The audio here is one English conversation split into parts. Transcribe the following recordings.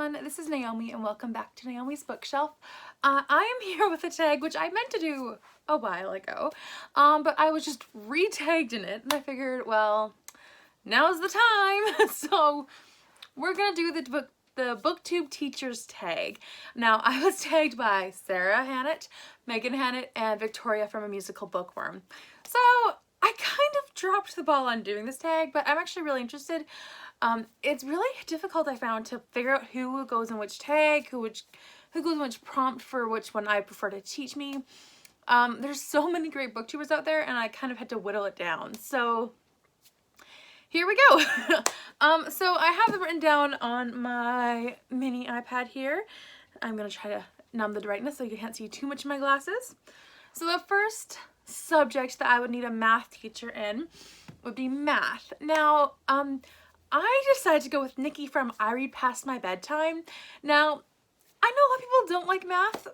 everyone, this is Naomi and welcome back to Naomi's Bookshelf. I am here with a tag which I meant to do a while ago, but I was just re-tagged in it and I figured, well, now's the time. So we're gonna do the Booktube Teacher's Tag. Now, I was tagged by Sarah Hannett, Megan Hannett, and Victoria from A Musical Bookworm. So I kind of dropped the ball on doing this tag, but I'm actually really interested. It's really difficult, I found, to figure out who goes in which tag, who goes in which prompt for which one I prefer to teach me. There's so many great booktubers out there and I kind of had to whittle it down. So here we go. So I have them written down on my mini iPad here. I'm going to try to numb the brightness so you can't see too much of my glasses. So the first subject that I would need a math teacher in would be math. Now, I decided to go with Nikki from I Read Past My Bedtime. Now, I know a lot of people don't like math,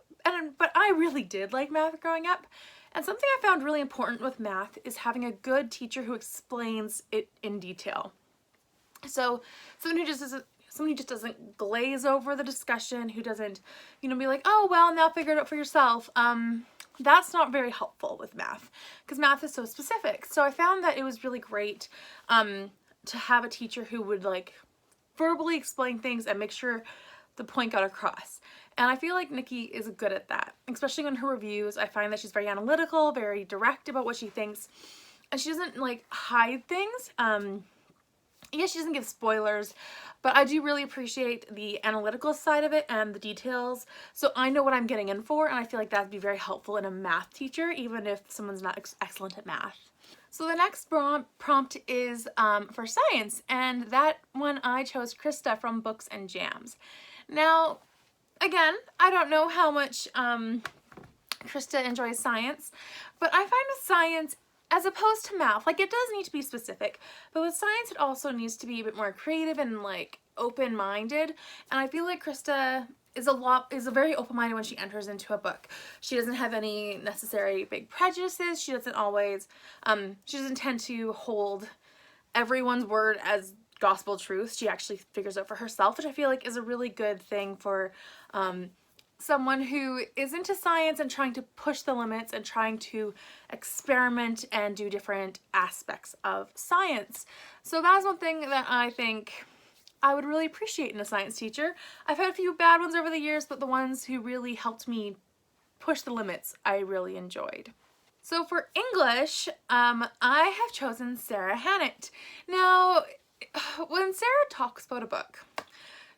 but I really did like math growing up. And something I found really important with math is having a good teacher who explains it in detail. So someone who just doesn't glaze over the discussion, who doesn't, be like, oh, well, now figure it out for yourself. That's not very helpful with math because math is so specific. So I found that it was really great to have a teacher who would verbally explain things and make sure the point got across. And I feel like Nikki is good at that, especially in her reviews. I find that she's very analytical, very direct about what she thinks, and she doesn't hide things. Yes, she doesn't give spoilers, but I do really appreciate the analytical side of it and the details, so I know what I'm getting in for, and I feel like that'd be very helpful in a math teacher, even if someone's not excellent at math. So the next prompt is for science, and that one I chose Krista from Books and Jams. Now, again, I don't know how much Krista enjoys science, but I find with science, as opposed to math, it does need to be specific, but with science it also needs to be a bit more creative and open-minded, and I feel like Krista is very open-minded when she enters into a book. She doesn't have any necessary big prejudices. She doesn't always, she doesn't tend to hold everyone's word as gospel truth. She actually figures out for herself, which I feel like is a really good thing for someone who is into science and trying to push the limits and trying to experiment and do different aspects of science. So that's one thing that I think I would really appreciate in a science teacher. I've had a few bad ones over the years, but the ones who really helped me push the limits, I really enjoyed. So for English, I have chosen Sarah Hannett. Now, when Sarah talks about a book,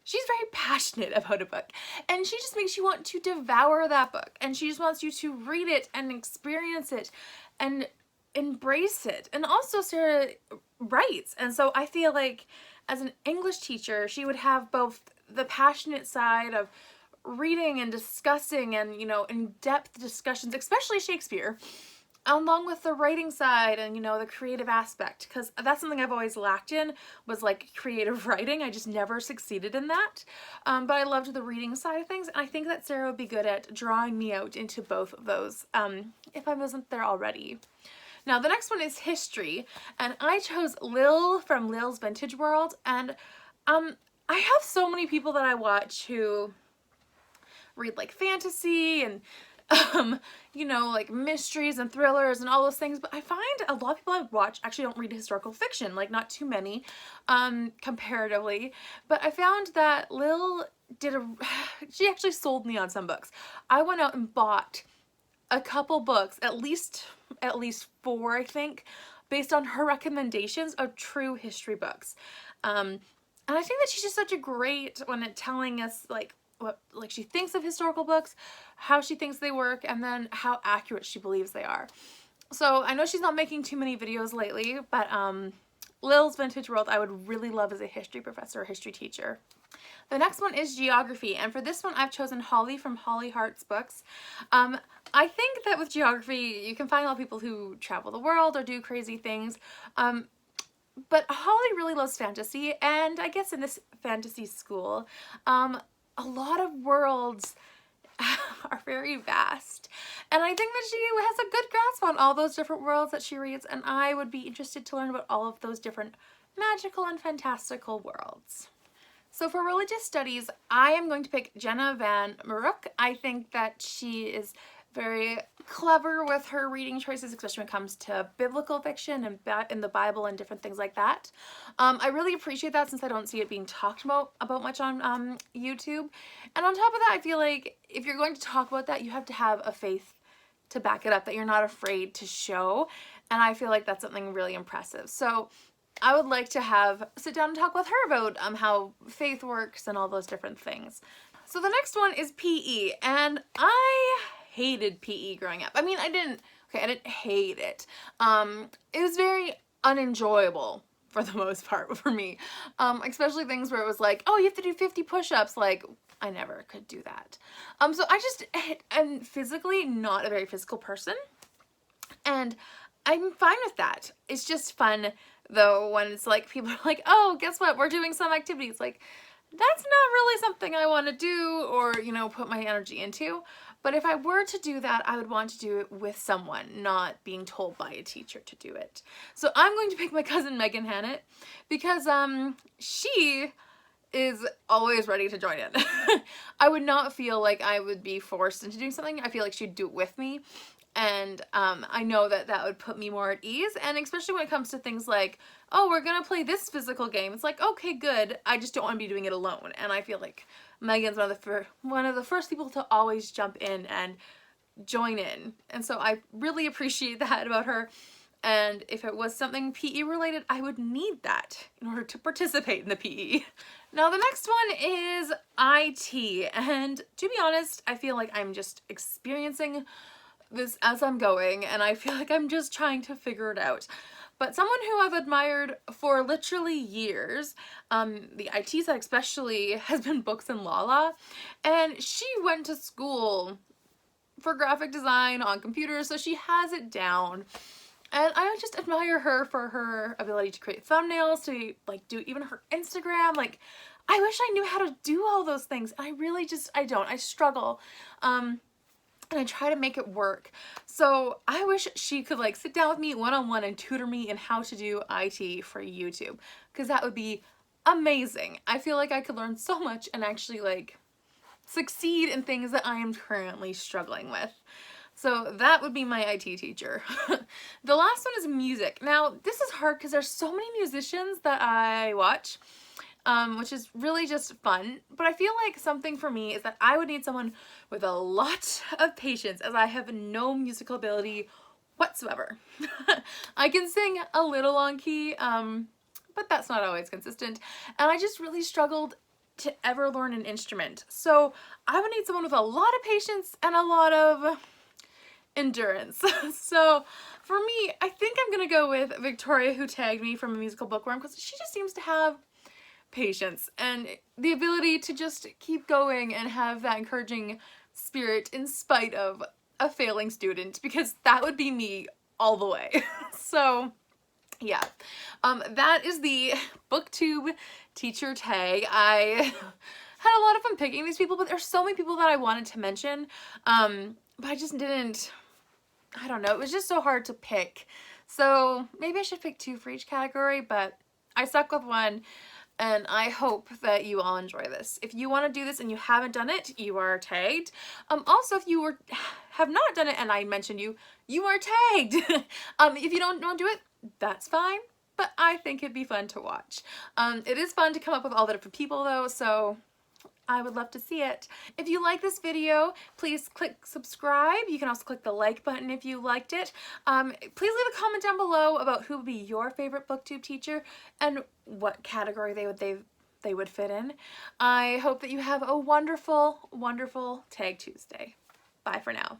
she's very passionate about a book, and she just makes you want to devour that book, and she just wants you to read it and experience it and embrace it. And also Sarah writes, and so I feel like as an English teacher, she would have both the passionate side of reading and discussing and, in-depth discussions, especially Shakespeare, along with the writing side and, the creative aspect, because that's something I've always lacked in, was creative writing. I just never succeeded in that, but I loved the reading side of things, and I think that Sarah would be good at drawing me out into both of those, if I wasn't there already. Now the next one is history, and I chose Lil from Lil's Vintage World, and I have so many people that I watch who read fantasy and mysteries and thrillers and all those things, but I find a lot of people I watch actually don't read historical fiction, not too many, comparatively, but I found that Lil she actually sold me on some books. I went out and bought a couple books, at least 4, I think, based on her recommendations of true history books. And I think that she's just such a great one at telling us what she thinks of historical books, how she thinks they work, and then how accurate she believes they are. So I know she's not making too many videos lately, but Lil's Vintage World I would really love as a history professor or history teacher. The next one is geography, and for this one I've chosen Holly from Holly Hart's books. I think that with geography you can find a lot of people who travel the world or do crazy things, but Holly really loves fantasy, and I guess in this fantasy school, a lot of worlds are very vast, and I think that she has a good grasp on all those different worlds that she reads, and I would be interested to learn about all of those different magical and fantastical worlds. So for religious studies, I am going to pick Jenna Van Maruk. I think that she is very clever with her reading choices, especially when it comes to biblical fiction and in the Bible and different things like that. I really appreciate that since I don't see it being talked about much on YouTube. And on top of that, I feel like if you're going to talk about that, you have to have a faith to back it up, that you're not afraid to show. And I feel like that's something really impressive. So I would like to sit down and talk with her about how faith works and all those different things. So the next one is PE, and I hated PE growing up. I mean, I didn't hate it. It was very unenjoyable for the most part for me. Especially things where it was like, oh, you have to do 50 push-ups. Like, I never could do that. So I'm physically not a very physical person, and I'm fine with that. It's just fun though when it's like people are like, oh, guess what, we're doing some activity. It's like, that's not really something I want to do or, you know, put my energy into. But if I were to do that, I would want to do it with someone, not being told by a teacher to do it. So I'm going to pick my cousin Megan Hannett because she is always ready to join in. I would not feel like I would be forced into doing something. I feel like she'd do it with me. And I know that that would put me more at ease. And especially when it comes to things like, oh, we're going to play this physical game. It's like, okay, good. I just don't want to be doing it alone. And I feel like Megan's one of the first people to always jump in and join in. And so I really appreciate that about her. And if it was something PE related, I would need that in order to participate in the PE. Now the next one is IT. And to be honest, I feel like I'm just experiencing this as I'm going, and I feel like I'm just trying to figure it out. But someone who I've admired for literally years, the IT side especially, has been Books and Lala, and she went to school for graphic design on computers, so she has it down. And I just admire her for her ability to create thumbnails, to like do even her Instagram. Like, I wish I knew how to do all those things. I really just, I don't. I struggle. And I try to make it work. So I wish she could like sit down with me one-on-one and tutor me in how to do IT for YouTube, because that would be amazing. I feel like I could learn so much and actually like succeed in things that I am currently struggling with. So that would be my IT teacher. The last one is music. Now this is hard because there's so many musicians that I watch, which is really just fun. But I feel like something for me is that I would need someone with a lot of patience, as I have no musical ability whatsoever. I can sing a little on key, but that's not always consistent. And I just really struggled to ever learn an instrument. So I would need someone with a lot of patience and a lot of endurance. So for me, I think I'm gonna go with Victoria, who tagged me from a musical bookworm, because she just seems to have patience and the ability to just keep going and have that encouraging spirit in spite of a failing student, because that would be me all the way. So yeah, that is the Booktube Teacher Tag. I had a lot of fun picking these people, but there's so many people that I wanted to mention, but I just didn't, I don't know, it was just so hard to pick. So maybe I should pick two for each category, but I stuck with one. And I hope that you all enjoy this. If you want to do this and you haven't done it, you are tagged. Also, if you have not done it and I mentioned you, you are tagged. If you don't do it, that's fine. But I think it'd be fun to watch. It is fun to come up with all the different people though, so I would love to see it. If you like this video, please click subscribe. You can also click the like button if you liked it. Please leave a comment down below about who would be your favorite Booktube teacher and what category they would fit in. I hope that you have a wonderful, wonderful Tag Tuesday. Bye for now.